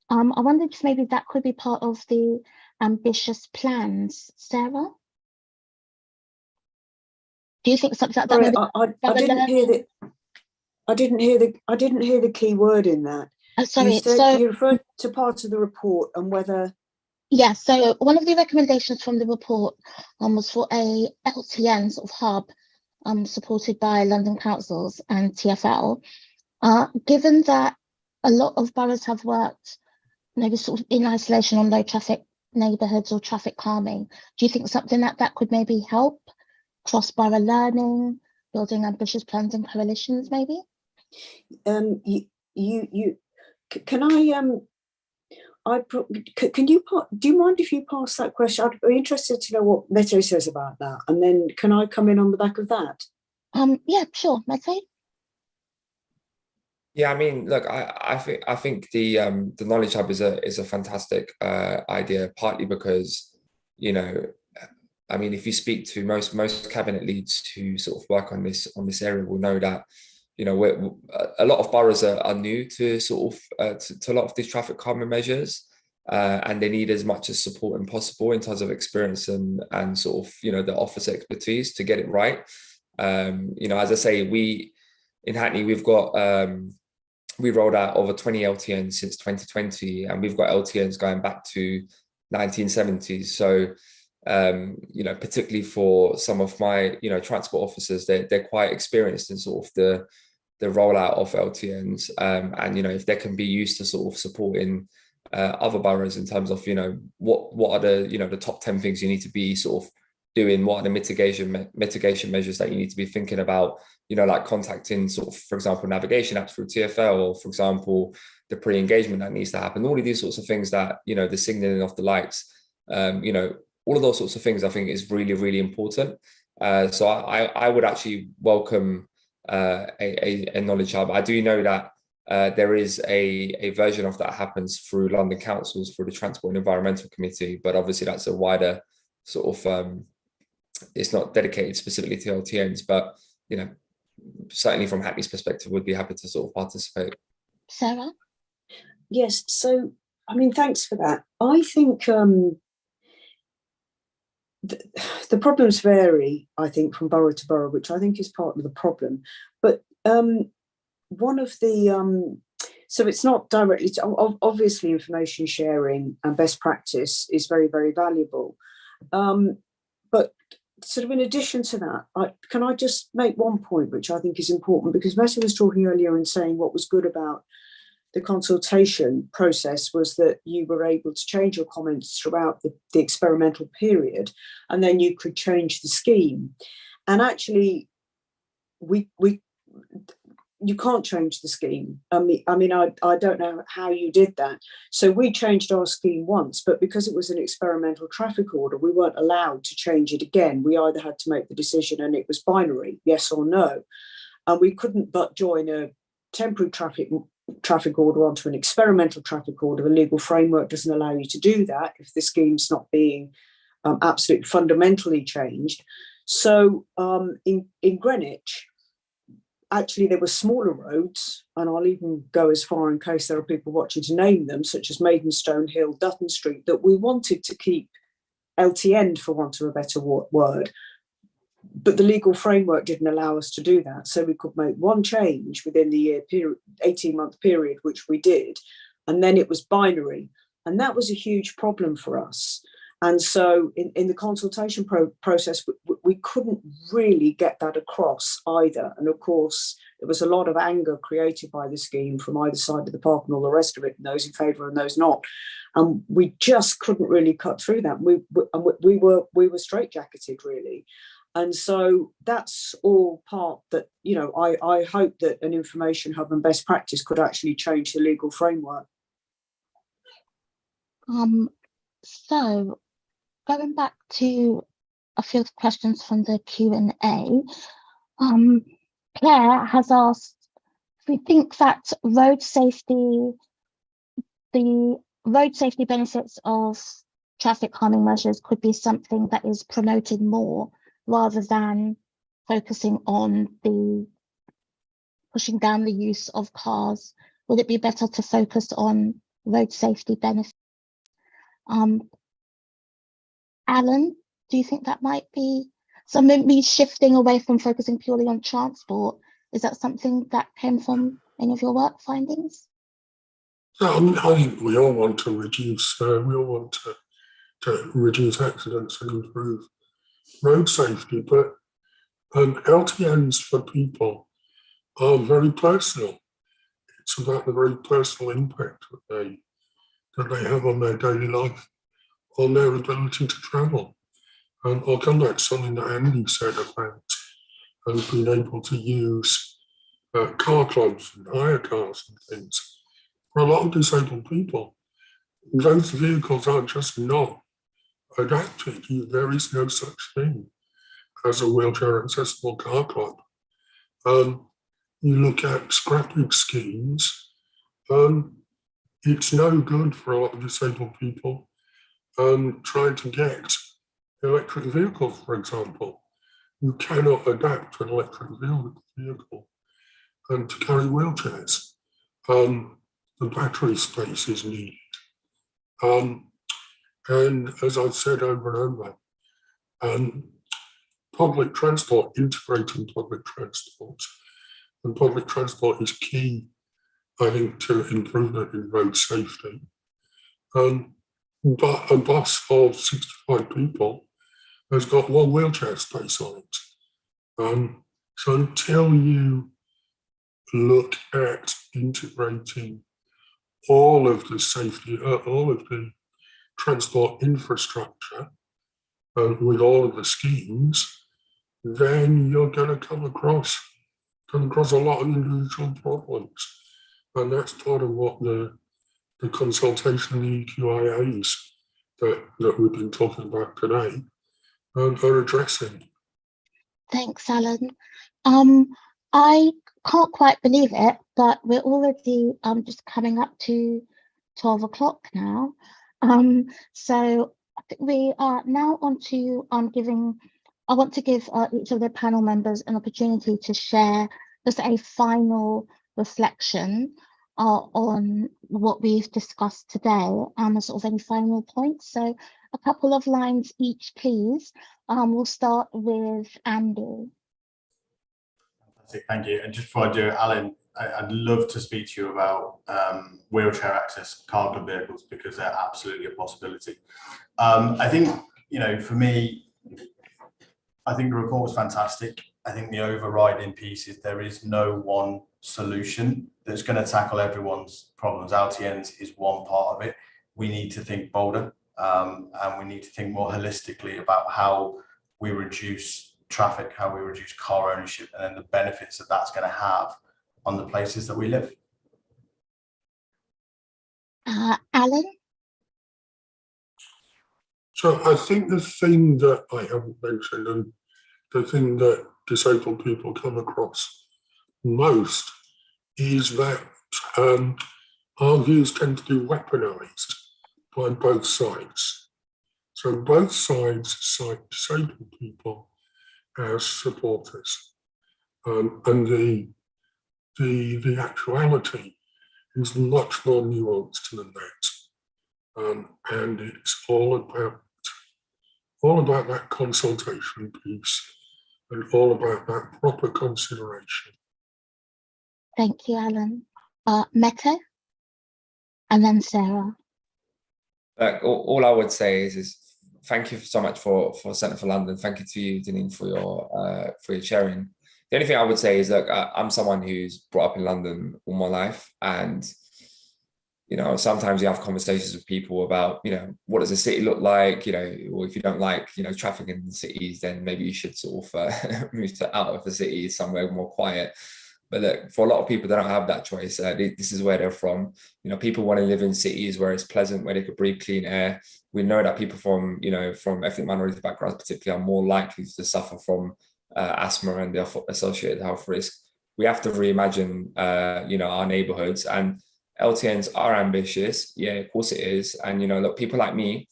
I wondered if maybe that could be part of the ambitious plans. Sarah? Do you think something like that? Sorry, I didn't hear that. I didn't hear the key word in that. Oh, sorry. You referred to part of the report and whether. Yeah. So one of the recommendations from the report was for a LTN sort of hub, supported by London councils and TfL. Given that a lot of boroughs have worked maybe sort of in isolation on low traffic neighbourhoods or traffic calming, do you think something like that could maybe help cross-borough learning, building ambitious plans and coalitions, maybe? Can I Can you, do you mind if you pass that question? I'd be interested to know what Mete says about that. And then can I come in on the back of that? Yeah, sure, Mete. Yeah, I mean, look, I think the Knowledge Hub is a fantastic idea, partly because, you know, I mean, if you speak to most cabinet leads who sort of work on this area will know that, you know, a lot of boroughs are new to sort of to a lot of these traffic calming measures, and they need as much as support as possible in terms of experience and sort of, you know, the office expertise to get it right. You know, as I say, in Hackney we've got we rolled out over 20 LTNs since 2020, and we've got LTNs going back to 1970s. So you know, particularly for some of my, you know, transport officers, they're quite experienced in sort of the rollout of LTNs, and, you know, if they can be used to sort of supporting other boroughs in terms of, you know, what are the, you know, the top 10 things you need to be sort of doing, what are the mitigation measures that you need to be thinking about, you know, like contacting sort of, for example, navigation apps through TfL, or for example, the pre-engagement that needs to happen, all of these sorts of things that, you know, the signaling of the lights, you know, all of those sorts of things I think is really, really important. So I would actually welcome a Knowledge Hub. I do know that there is a version of that happens through London Councils, through the Transport and Environmental Committee, but obviously that's a wider sort of, it's not dedicated specifically to LTNs, but, you know, certainly from Hackney's perspective, would be happy to sort of participate. Sarah? Yes, so, I mean, thanks for that. I think the problems vary, I think, from borough to borough, which I think is part of the problem. But one of the, so it's not directly, obviously information sharing and best practice is very, very valuable. But sort of in addition to that, can I just make one point, which I think is important, because Mete was talking earlier and saying what was good about the consultation process was that you were able to change your comments throughout the experimental period, and then you could change the scheme. And actually, you can't change the scheme. I mean, I don't know how you did that. So we changed our scheme once, but because it was an experimental traffic order, we weren't allowed to change it again. We either had to make the decision, and it was binary, yes or no. And we couldn't but join a temporary traffic order onto an experimental traffic order. The legal framework doesn't allow you to do that if the scheme's not being absolutely fundamentally changed. So in Greenwich, actually, there were smaller roads, and I'll even go as far, in case there are people watching, to name them, such as Maidstone Hill, Dutton Street, that we wanted to keep LTN, for want of a better word. But the legal framework didn't allow us to do that. So we could make one change within the year period, 18-month period, which we did. And then it was binary. And that was a huge problem for us. And so in the consultation process, we couldn't really get that across either. And of course, there was a lot of anger created by the scheme from either side of the park and all the rest of it, and those in favour and those not. And we just couldn't really cut through that. We were straitjacketed, really. And so that's all part that, you know, I hope that an information hub and best practice could actually change the legal framework. So going back to a few questions from the Q&A, Claire has asked if we think that the road safety benefits of traffic calming measures could be something that is promoted more, rather than focusing on the pushing down the use of cars. Would it be better to focus on road safety benefits? Alan, do you think that might be maybe shifting away from focusing purely on transport? Is that something that came from any of your work findings? Yeah, I mean, I think we all want to reduce. We all want to reduce accidents and improve road safety, but LTNs for people are very personal. It's about the very personal impact that they have on their daily life, on their ability to travel. And I'll come back to something that Andy said about being able to use car clubs and hire cars and things. For a lot of disabled people, those vehicles are just not adapted. There is no such thing as a wheelchair accessible car club. You look at scrapping schemes, it's no good for a lot of disabled people trying to get electric vehicles, for example. You cannot adapt an electric vehicle and to carry wheelchairs. The battery space is needed. And as I've said over and over, public transport, integrating public transport, and public transport is key, I think, to improvement in road safety. But a bus of 65 people has got one wheelchair space on it. So until you look at integrating all of the safety, all of the transport infrastructure with all of the schemes, then you're going to come across a lot of individual problems. And that's part of what the consultation and the EQIAs that we've been talking about today are addressing. Thanks, Alan. I can't quite believe it, but we're already just coming up to 12 o'clock now. So I think we are now on to I want to give each of the panel members an opportunity to share just a final reflection on what we've discussed today, sort of any final points. So a couple of lines each, please. We'll start with Andy. Fantastic, thank you. And just before I do, Alan, I'd love to speak to you about wheelchair access car club vehicles, because they're absolutely a possibility. I think, for me, I think the report was fantastic. I think the overriding piece is there is no one solution that's going to tackle everyone's problems. LTNs is one part of it. We need to think bolder, and we need to think more holistically about how we reduce traffic, how we reduce car ownership, and then the benefits that that's going to have on the places that we live. Alan? So I think the thing that I haven't mentioned, and the thing that disabled people come across most, is that our views tend to be weaponized by both sides. So both sides cite disabled people as supporters, and the actuality is much more nuanced than that, and it's all about that consultation piece and all about that proper consideration. Thank you, Alan. Mette, and then Sarah. All I would say is thank you so much for Centre for London. Thank you to you, Deneen, for your sharing. The only thing I would say is, look, I'm someone who's brought up in London all my life, and sometimes you have conversations with people about, what does the city look like, or if you don't like, traffic in the cities, then maybe you should sort of move out of the city somewhere more quiet. But look, for a lot of people, they don't have that choice. This is where they're from. People want to live in cities where it's pleasant, where they could breathe clean air. We know that people from ethnic minority backgrounds particularly are more likely to suffer from asthma and the associated health risk. We have to reimagine, our neighborhoods, and LTNs are ambitious. Yeah, of course it is. And, look, people like me,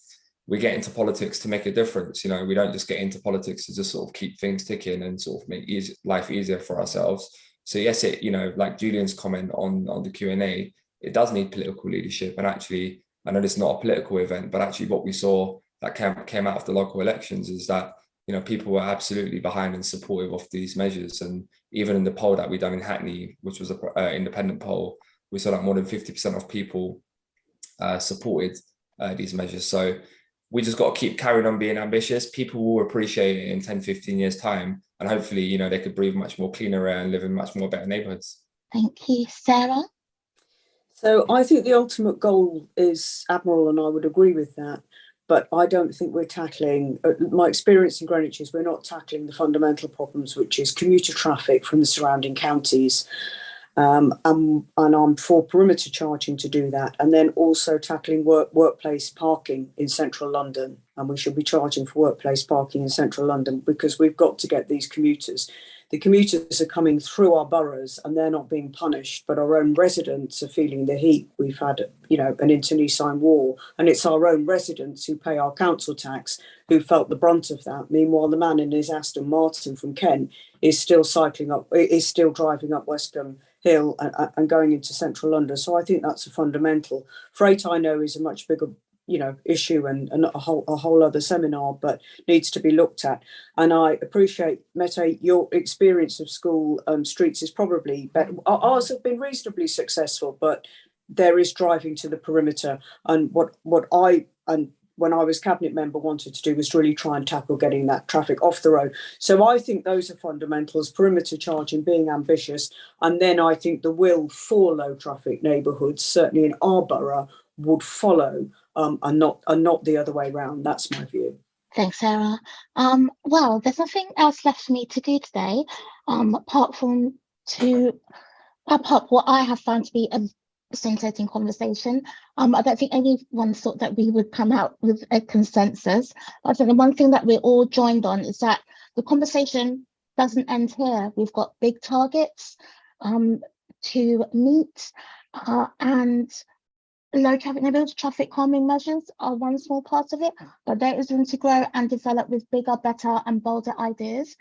we get into politics to make a difference. We don't just get into politics to just sort of keep things ticking and sort of make life easier for ourselves. So yes, like Julian's comment on the Q&A, it does need political leadership. And actually, I know this is not a political event, but actually what we saw that came out of the local elections is that, people were absolutely behind and supportive of these measures. And even in the poll that we done in Hackney, which was an independent poll, we saw that more than 50% of people supported these measures. So we just got to keep carrying on being ambitious. People will appreciate it in 10, 15 years time. And hopefully, they could breathe much more cleaner air and live in much more better neighbourhoods. Thank you. Sarah? So I think the ultimate goal is admirable, and I would agree with that. But I don't think we're tackling, my experience in Greenwich is we're not tackling the fundamental problems, which is commuter traffic from the surrounding counties, And I'm for perimeter charging to do that, and then also tackling workplace parking in central London. And we should be charging for workplace parking in central London, because we've got to get these commuters. The commuters are coming through our boroughs and they're not being punished, but our own residents are feeling the heat. We've had, an internecine war, and it's our own residents who pay our council tax who felt the brunt of that. Meanwhile, the man in his Aston Martin from Kent is still driving up Western Hill and going into central London. So I think that's a fundamental. Freight, I know, is a much bigger issue and a whole other seminar, but needs to be looked at. And I appreciate, Mette, your experience of school streets is probably better. Ours have been reasonably successful, but there is driving to the perimeter. And when I was cabinet member, wanted to do was really try and tackle getting that traffic off the road. So I think those are fundamentals: perimeter charging, being ambitious, and then I think the will for low traffic neighbourhoods, certainly in our borough, would follow, and not the other way around. That's my view. Thanks, Sarah. Well, there's nothing else left for me to do today, apart from to wrap up what I have found to be a scintillating conversation. I don't think anyone thought that we would come out with a consensus. I think the one thing that we're all joined on is that the conversation doesn't end here. We've got big targets to meet, and low traffic neighbourhoods, traffic calming measures are one small part of it, but there is room to grow and develop with bigger, better and bolder ideas.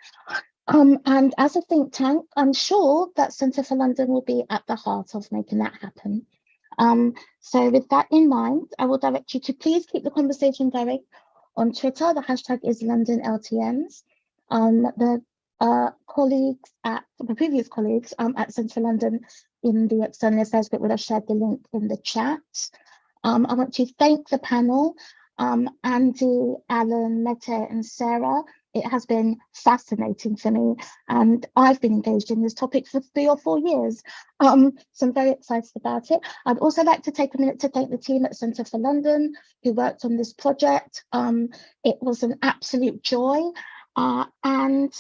And as a think tank, I'm sure that Centre for London will be at the heart of making that happen. So with that in mind, I will direct you to please keep the conversation going on Twitter. The hashtag is LondonLTNs. The previous colleagues at Centre for London in the External Affairs group would have shared the link in the chat. I want to thank the panel, Andy, Alan, Mette and Sarah. It has been fascinating for me, and I've been engaged in this topic for 3 or 4 years. So I'm very excited about it. I'd also like to take a minute to thank the team at Centre for London who worked on this project. It was an absolute joy, and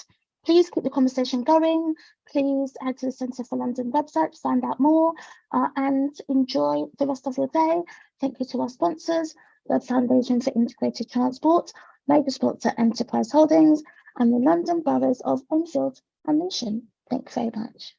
please keep the conversation going. Please head to the Centre for London website to find out more, and enjoy the rest of your day. Thank you to our sponsors, the Foundation for Integrated Transport, major sponsor Enterprise Holdings, and the London boroughs of Enfield and Luton. Thank you very much.